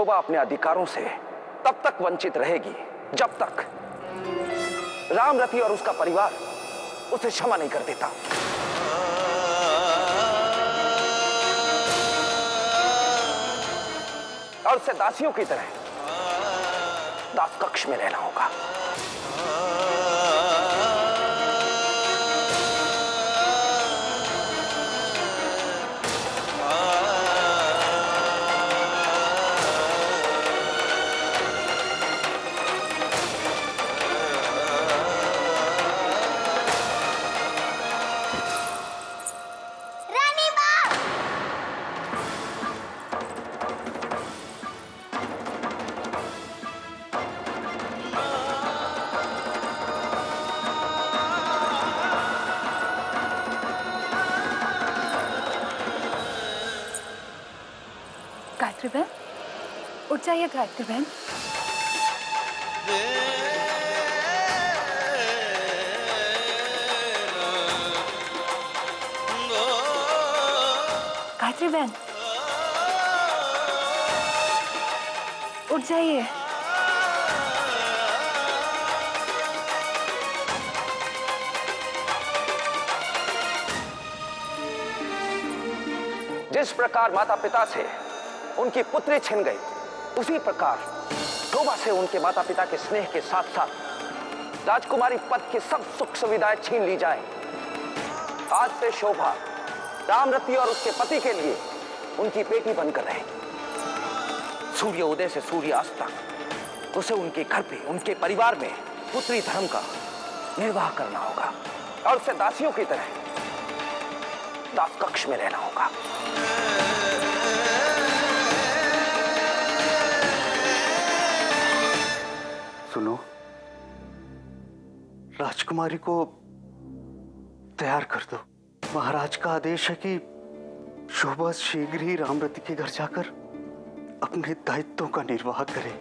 शोभा अपने अधिकारों से तब तक वंचित रहेगी जब तक रामरती और उसका परिवार उसे क्षमा नहीं कर देता। और उसे दासियों की तरह दास कक्ष में रहना होगा। गायत्री बहन, उठ जाइए गायत्री बहन। गायत्री बहन, उठ जाइए। जिस प्रकार माता पिता से उनकी पुत्री छिन गई, उसी प्रकार शोभा से उनके माता पिता के स्नेह के साथ साथ राजकुमारी पद की सब सुख सुविधाएं छीन ली जाए। आज से शोभा रामरती और उसके पति के लिए उनकी बेटी बनकर रहेगी। सूर्य उदय से सूर्यास्त तक उसे उनके घर पे, उनके परिवार में पुत्री धर्म का निर्वाह करना होगा और उसे दासियों की तरह दास कक्ष में रहना होगा। सुनो, राजकुमारी को तैयार कर दो। महाराज का आदेश है कि शोभा शीघ्र ही रामरती के घर जाकर अपने दायित्वों का निर्वाह करे।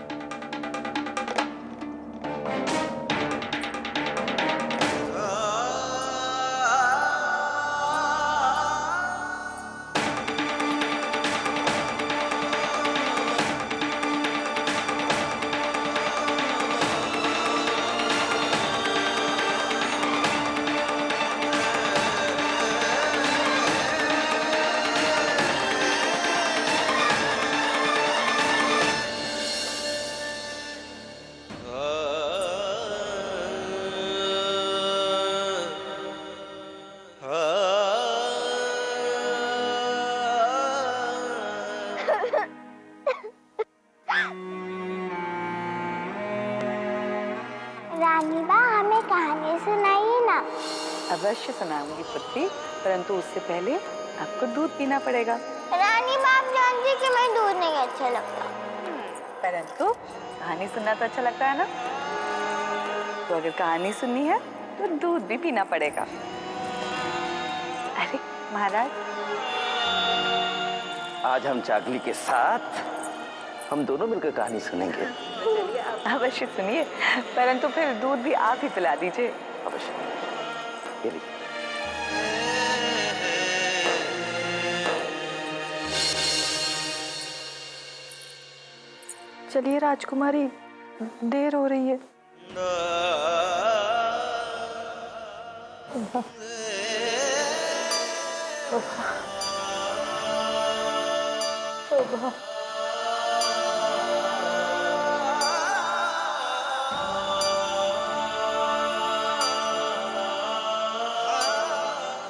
रानी बा, हमें कहानी सुनाइए ना। अवश्य सुनाऊंगी पुत्री, परंतु उससे पहले आपको दूध पीना पड़ेगा। रानी बा, आप जानती कि मैं दूध नहीं अच्छा लगता। परंतु कहानी सुनना तो अच्छा लगता है ना? तो अगर कहानी सुननी है तो दूध भी पीना पड़ेगा। अरे महाराज, आज हम चागली के साथ हम दोनों मिलकर कहानी सुनेंगे। अवश्य सुनिए, परंतु फिर दूध भी आप ही पिला दीजिए। अवश्य। ये लीजिए। चलिए राजकुमारी, देर हो रही है।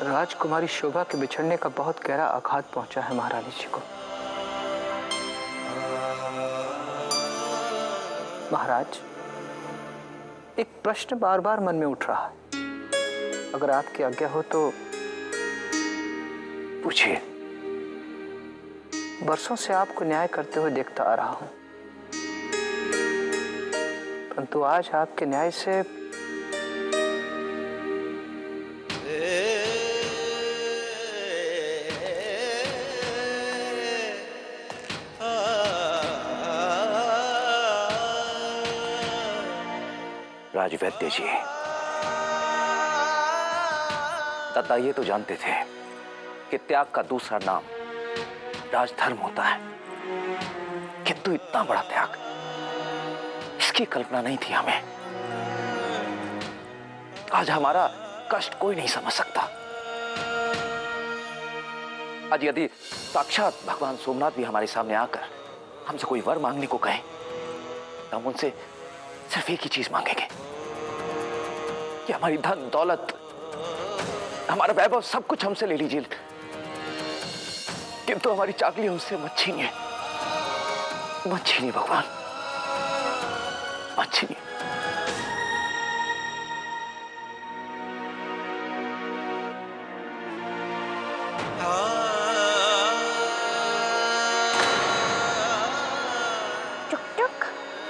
राजकुमारी शोभा के बिछड़ने का बहुत गहरा आघात पहुंचा है महारानी जी को। महाराज, एक प्रश्न बार बार मन में उठ रहा है, अगर आपकी आज्ञा हो तो पूछिए। बरसों से आपको न्याय करते हुए देखता आ रहा हूं, परंतु आज आपके न्याय से राजवैद्य जी, दादा ये तो जानते थे कि त्याग का दूसरा नाम राजधर्म होता है, किंतु इतना बड़ा त्याग, इसकी कल्पना नहीं थी हमें। आज हमारा कष्ट कोई नहीं समझ सकता। आज यदि साक्षात भगवान सोमनाथ भी हमारे सामने आकर हमसे कोई वर मांगने को कहें, तो हम उनसे सिर्फ एक ही चीज मांगेंगे कि हमारी धन दौलत, हमारा वैभव, सब कुछ हमसे ले लीजिए, किंतु हमारी चाकली हमसे मत छीनिए, मत छीनिए भगवान, मत छीनिए।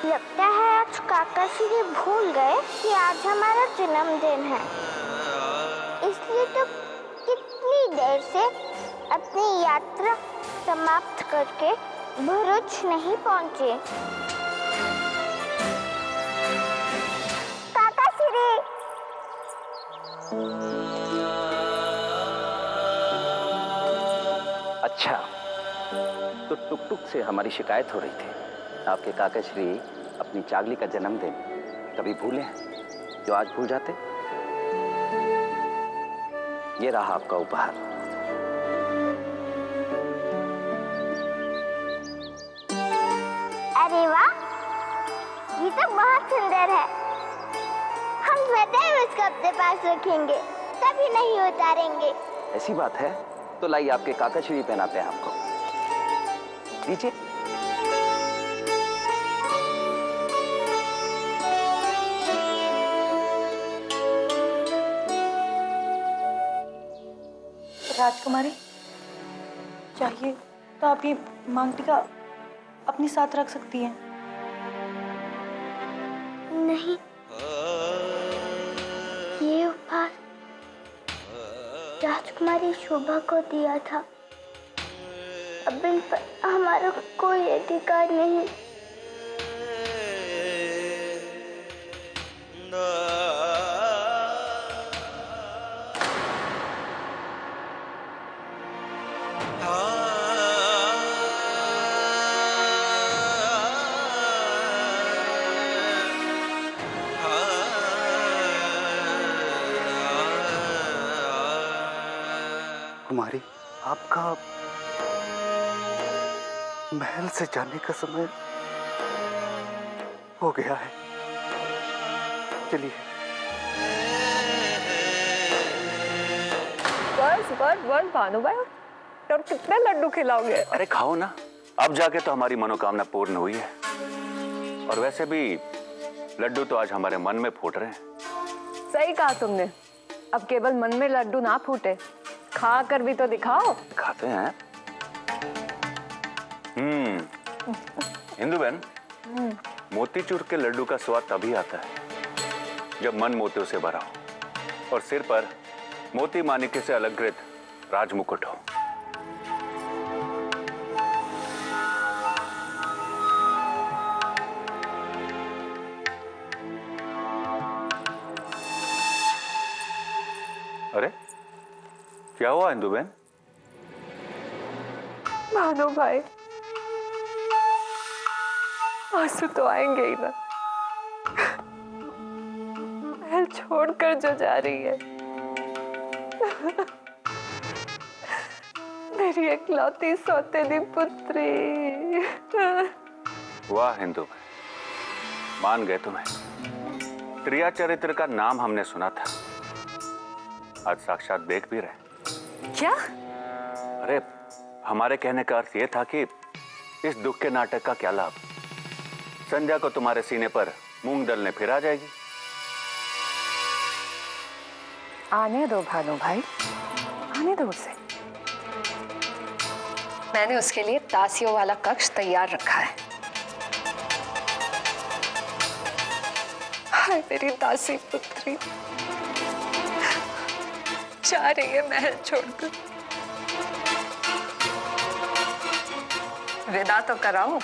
लगता है आज काका श्री भूल गए कि आज हमारा जन्मदिन है, इसलिए तो कितनी देर से अपनी यात्रा समाप्त करके भरूच नहीं पहुंचे। काका श्री, अच्छा, तो टुक टुक से हमारी शिकायत हो रही थी। आपके काका श्री अपनी चागली का जन्मदिन कभी भूले जो आज भूल जाते। ये रहा आपका उपहार। अरे वाह, ये तो बहुत सुंदर है। हम सदैव इसको अपने पास रखेंगे, कभी नहीं उतारेंगे। ऐसी बात है तो लाइए आपके काका श्री पहनाते हैं आपको, लीजिए। राजकुमारी, चाहिए तो आप ये मांग टीका अपने साथ रख सकती हैं। नहीं, ये उपहार राजकुमारी शोभा को दिया था। अब इन पर हमारा कोई अधिकार नहीं। कुमारी, आपका महल से जाने का समय हो गया है। चलिए। बस बस बस भानु भाई, और कितने लड्डू खिलाओगे? अरे खाओ ना, अब जाके तो हमारी मनोकामना पूर्ण हुई है। और वैसे भी लड्डू तो आज हमारे मन में फूट रहे हैं। सही कहा तुमने, अब केवल मन में लड्डू ना फूटे, खा कर भी तो दिखाओ। खाते हैं। इंदु बहन, मोतीचूर के लड्डू का स्वाद तभी आता है जब मन मोतियों से भरा हो और सिर पर मोती माणिक्य से अलंकृत राजमुकुट हो। अरे क्या हुआ इंदु बहन? भानु भाई, आंसू तो आएंगे ही ना। महल छोड़कर जो जा रही है, मेरी इकलौती सौतेली पुत्री। वाह इंदु बहन, मान गए तुम्हें। त्रिया चरित्र का नाम हमने सुना था, आज साक्षात देख भी रहे। क्या? अरे हमारे कहने का अर्थ यह था कि इस दुख के नाटक का क्या लाभ? संध्या को तुम्हारे सीने पर मूंग दलने फिर आ जाएगी। आने दो भानु भाई, आने दो उसे। मैंने उसके लिए दासियों वाला कक्ष तैयार रखा है। हाय मेरी दासी पुत्री, जा रही है महल छोड़कर। विदा तो कराऊं।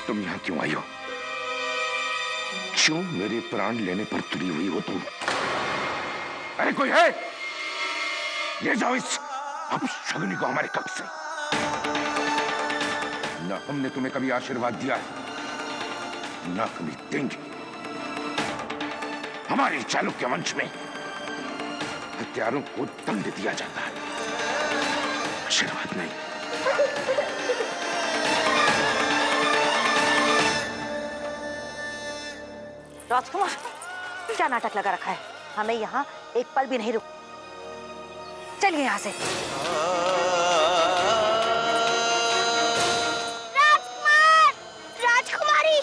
तुम यहां क्यों आई हो? क्यों मेरे प्राण लेने पर तुली हुई हो तुम? अरे कोई है? ले जाओ इस अपशगुनी को हमारे कक्ष से। न हमने तुम्हें कभी आशीर्वाद दिया है, न कभी देंगे। हमारे चालुक्य वंश में हत्यारों को दंड दिया जाता है, आशीर्वाद नहीं। राजकुमार, क्या नाटक लगा रखा है? हमें यहाँ एक पल भी नहीं रुक। चलिए यहाँ से। राजकुमार, राजकुमारी।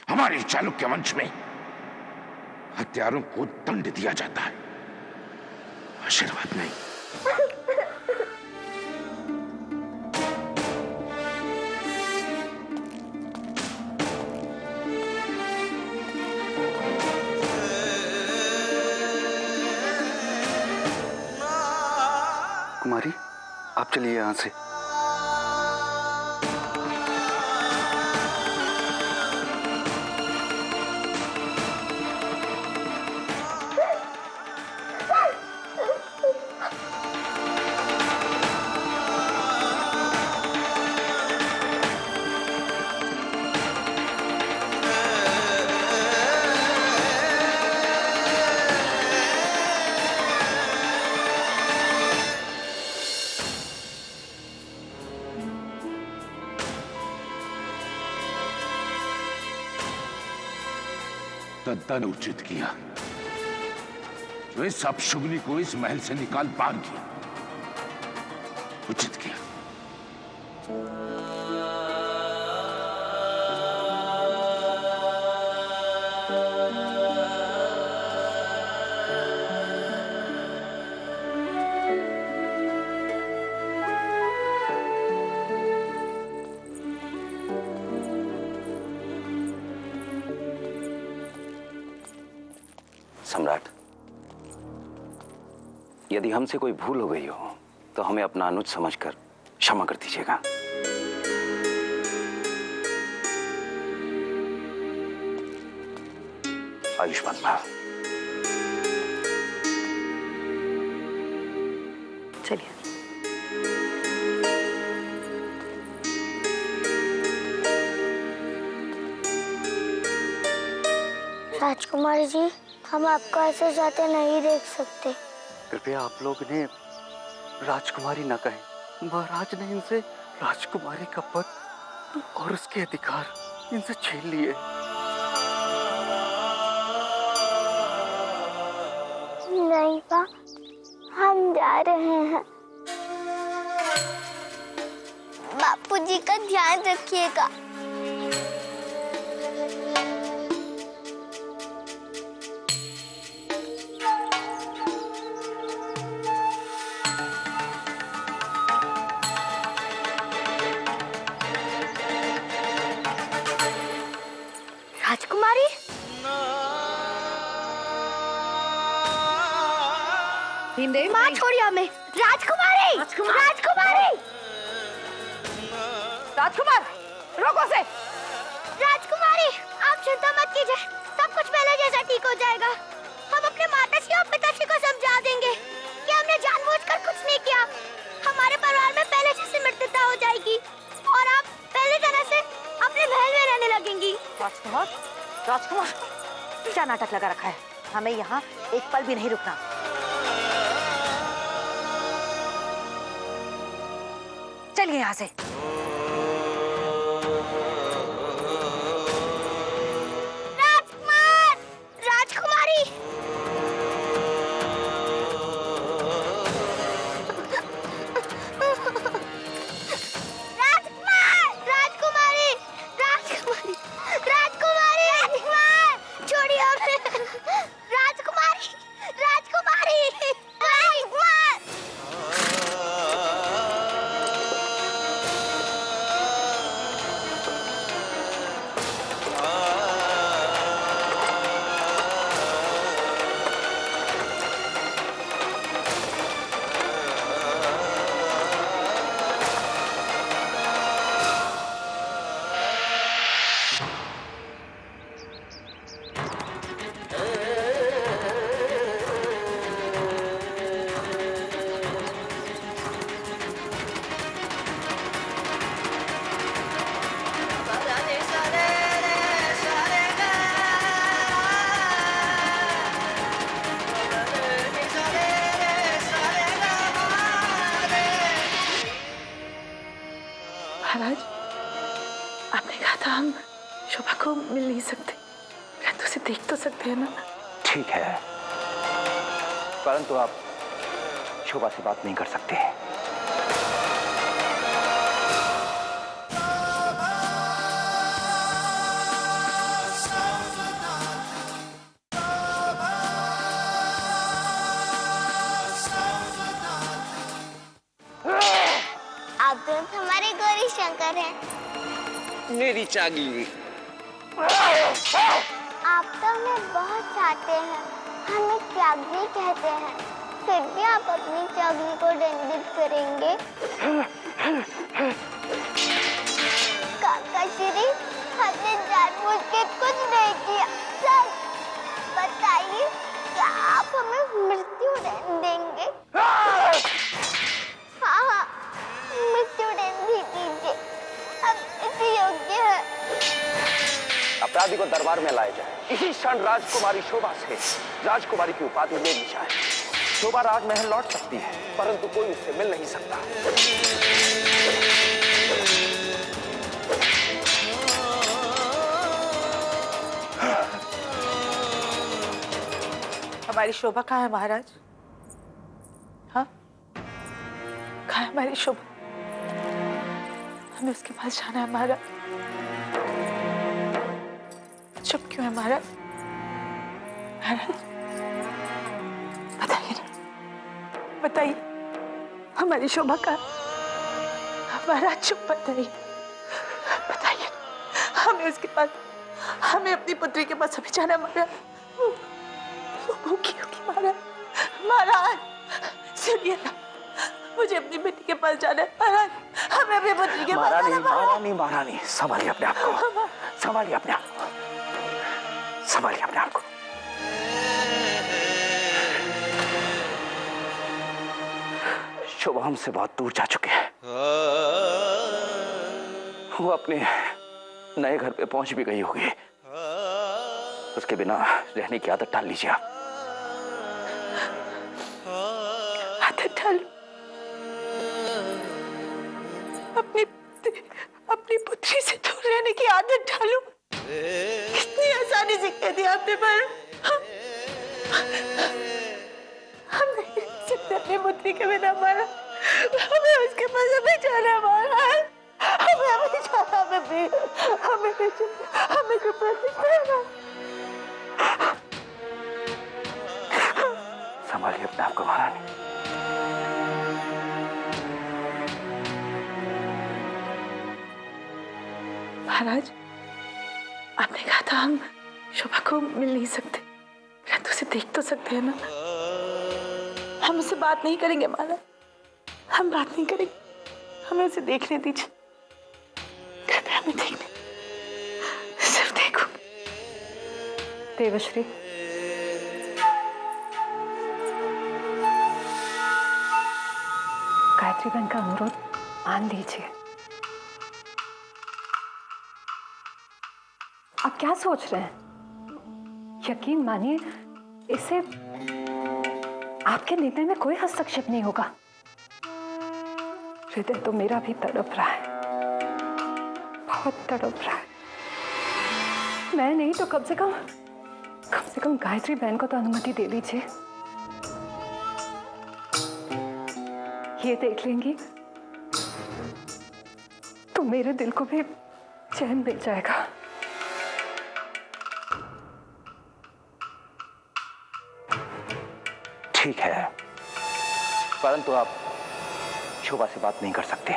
हमारे चालुक्य वंश में हत्यारों को दंड दिया जाता है, आशीर्वाद नहीं। कुमारी, आप चलिए यहां से। दद्दा ने उचित किया जो इस अपशुगनी को इस महल से निकाल पार किया, उचित किया। सम्राट, यदि हमसे कोई भूल हो गई हो तो हमें अपना अनुज समझकर क्षमा कर दीजिएगा। आयुष्मान भव। चलिए। राजकुमारी जी, हम आपको ऐसे जाते नहीं देख सकते। कृपया आप लोग इन्हें राजकुमारी न कहें। महाराज ने इनसे राजकुमारी का पद और उसके अधिकार इनसे छीन लिए। नहीं बा, हम जा रहे हैं। बापूजी का ध्यान रखिएगा। राजकुमारी, माँ छोड़िए हमें। राजकुमारी, राजकुमारी, राजकुमार, रोको से। राजकुमारी, आप चिंता मत कीजिए, सब कुछ पहले जैसा ठीक हो जाएगा। हम अपने माताश्री और पिताश्री को समझा देंगे कि हमने जानबूझकर कुछ नहीं किया। हमारे परिवार में पहले जैसी मित्रता हो जाएगी और आप पहले तरह से अपने महल में रहने लगेंगी। राजकुमार, राजकुमार, क्या नाटक लगा रखा है? हमें यहाँ एक पल भी नहीं रुकना। चलिए यहाँ से। राजकुमार, राजकुमारी, राजकुमार, राजकुमारी, राजकुमारी, राजकुमारी, राजकुमार, छोड़िए हमें। राजकुमारी, राज शोभा को मिल नहीं सकते, परंतु उसे देख तो सकते हैं ना। ठीक है, परंतु आप शोभा से बात नहीं कर सकते। आप दोनों हमारे गौरी शंकर हैं। मेरी चागली। आप तो हमें बहुत चाहते हैं, हमें चागली कहते हैं, फिर भी आप अपनी चागली को दंडित करेंगे। काका श्री, हमने जानबूझ के कुछ नहीं किया। सर बताइए, क्या आप हमें मृत्यु दंड देंगे? हाँ, मृत्यु दंड ही दीजिए, अब इसी योग्य है। अपराधी को दरबार में लाया जाए। इसी क्षण राजकुमारी शोभा से राजकुमारी की उपाधि ले ली जाए। शोभा राजमहल लौट सकती है, परंतु कोई उससे मिल नहीं सकता। हमारी शोभा कहाँ है महाराज? हाँ, कहाँ है हमारी शोभा? हमें उसके पास जाना है महाराज। चुप क्यों है महाराज? महाराज बताइए ना, बताइए हमारी शोभा कहाँ? महाराज चुप बताइए, बताइए हमें उसके पास, हमें अपनी पुत्री के पास अभी जाना है महाराज। वो भूखी होगी महाराज। महाराज सुनिए ना, मुझे अपनी बेटी के पास जाना है महाराज, हमें अपनी पुत्री के पास जाना है। महारानी, संभालिए अपने आप को, संभालिए अपने आप को, संभालिए अपने आप को। शोभा हमसे बहुत दूर जा चुके हैं। वो अपने नए घर पे पहुंच भी गई होगी। उसके बिना रहने की आदत डाल लीजिए आप। आदत डालूं? अपनी पुत्री से दूर रहने की आदत डालूं? कितनी आसानी से कह दिया आपने, पर हम नहीं रह सकते अपनी पुत्री के बिना। हमारा हमें उसके पास अभी जाना, हमारा हमें अभी जाना, हमें जो प्रतिष्ठा। संभालिए अपने आप को महारानी। महाराज आपने कहा था हम शोभा को मिल नहीं सकते, परंतु उसे देख तो सकते हैं ना। हम उससे बात नहीं करेंगे महाराज, हम बात नहीं करेंगे, हमें उसे देखने दीजिए, कृपया हमें देखने, सिर्फ देखो। देवश्री, गायत्री बहन का अनुरोध मान लीजिए। आप क्या सोच रहे हैं? यकीन मानिए, इससे आपके निर्णय में कोई हस्तक्षेप नहीं होगा। हृदय तो मेरा भी तड़प रहा है, बहुत तड़प रहा है। मैं नहीं तो कम से कम गायत्री बहन को तो अनुमति दे दीजिए। ये देख लेंगी तो मेरे दिल को भी चैन मिल जाएगा। ठीक है, परंतु आप शोभा से बात नहीं कर सकते।